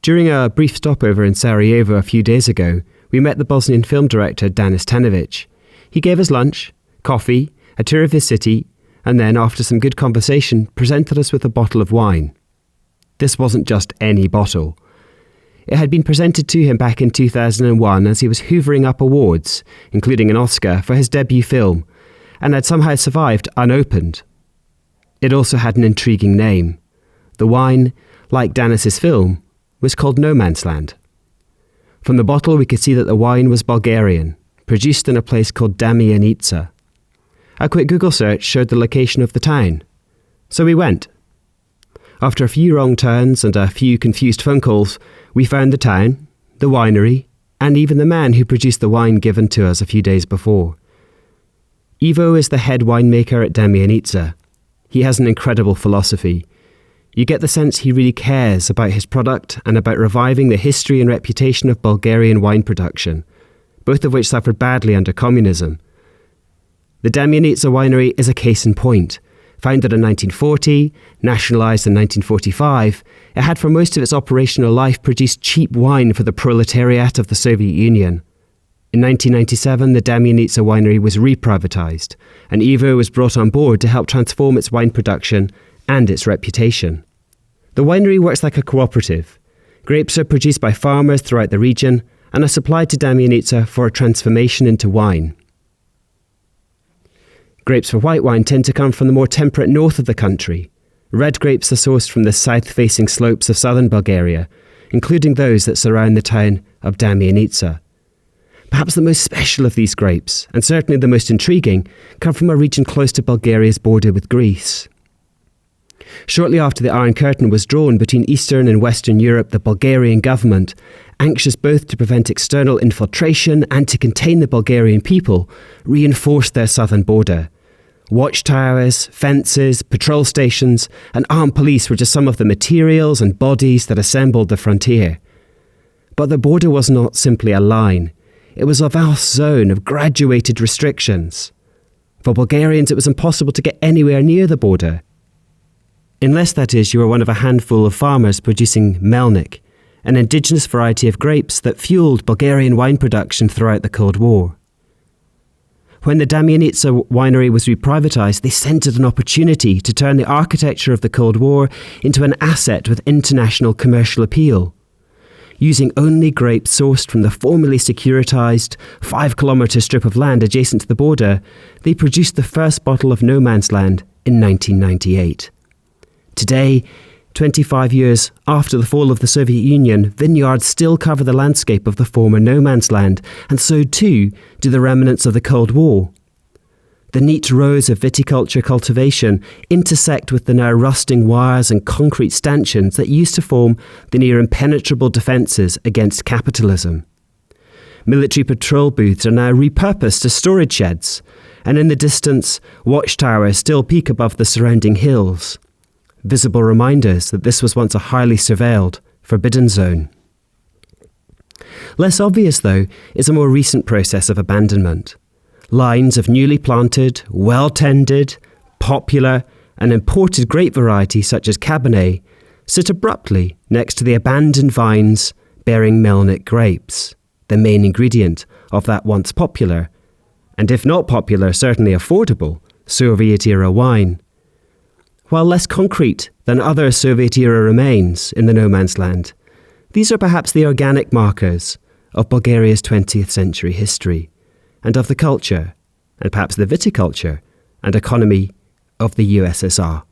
During a brief stopover in Sarajevo a few days ago, we met the Bosnian film director Danis Tanovic. He gave us lunch, coffee, a tour of his city, and then, after some good conversation, presented us with a bottle of wine. This wasn't just any bottle. It had been presented to him back in 2001 as he was hoovering up awards, including an Oscar, for his debut film, and had somehow survived unopened. It also had an intriguing name. The wine, like Danis's film, was called No Man's Land. From the bottle we could see that the wine was Bulgarian, produced in a place called Damianica. A quick Google search showed the location of the town. So we went. After a few wrong turns and a few confused phone calls, we found the town, the winery, and even the man who produced the wine given to us a few days before. Ivo is the head winemaker at Damianica. He has an incredible philosophy. You get the sense he really cares about his product and about reviving the history and reputation of Bulgarian wine production, both of which suffered badly under communism. The Damianica winery is a case in point. Founded in 1940, nationalised in 1945, it had for most of its operational life produced cheap wine for the proletariat of the Soviet Union. In 1997, the Damianica winery was reprivatised, and Ivo was brought on board to help transform its wine production and its reputation. The winery works like a cooperative. Grapes are produced by farmers throughout the region and are supplied to Damianica for a transformation into wine. Grapes for white wine tend to come from the more temperate north of the country. Red grapes are sourced from the south-facing slopes of southern Bulgaria, including those that surround the town of Damianica. Perhaps the most special of these grapes, and certainly the most intriguing, come from a region close to Bulgaria's border with Greece. Shortly after the Iron Curtain was drawn between Eastern and Western Europe, the Bulgarian government, anxious both to prevent external infiltration and to contain the Bulgarian people, reinforced their southern border. Watchtowers, fences, patrol stations, and armed police were just some of the materials and bodies that assembled the frontier. But the border was not simply a line. It was a vast zone of graduated restrictions. For Bulgarians, it was impossible to get anywhere near the border. Unless, that is, you were one of a handful of farmers producing melnik, an indigenous variety of grapes that fueled Bulgarian wine production throughout the Cold War. When the Damianica winery was reprivatised, they scented an opportunity to turn the architecture of the Cold War into an asset with international commercial appeal. Using only grapes sourced from the formerly securitised 5-kilometre strip of land adjacent to the border, they produced the first bottle of No Man's Land in 1998. Today, 25 years after the fall of the Soviet Union, vineyards still cover the landscape of the former No Man's Land, and so too do the remnants of the Cold War. The neat rows of viticulture cultivation intersect with the now rusting wires and concrete stanchions that used to form the near impenetrable defences against capitalism. Military patrol booths are now repurposed as storage sheds, and in the distance, watchtowers still peak above the surrounding hills. Visible reminders that this was once a highly surveilled, forbidden zone. Less obvious, though, is a more recent process of abandonment. Lines of newly planted, well-tended, popular and imported grape varieties such as Cabernet sit abruptly next to the abandoned vines bearing melnik grapes, the main ingredient of that once popular, and if not popular, certainly affordable, Soviet-era wine. While less concrete than other Soviet-era remains in the No Man's Land, these are perhaps the organic markers of Bulgaria's 20th century history, and of the culture, and perhaps the viticulture and economy of the USSR.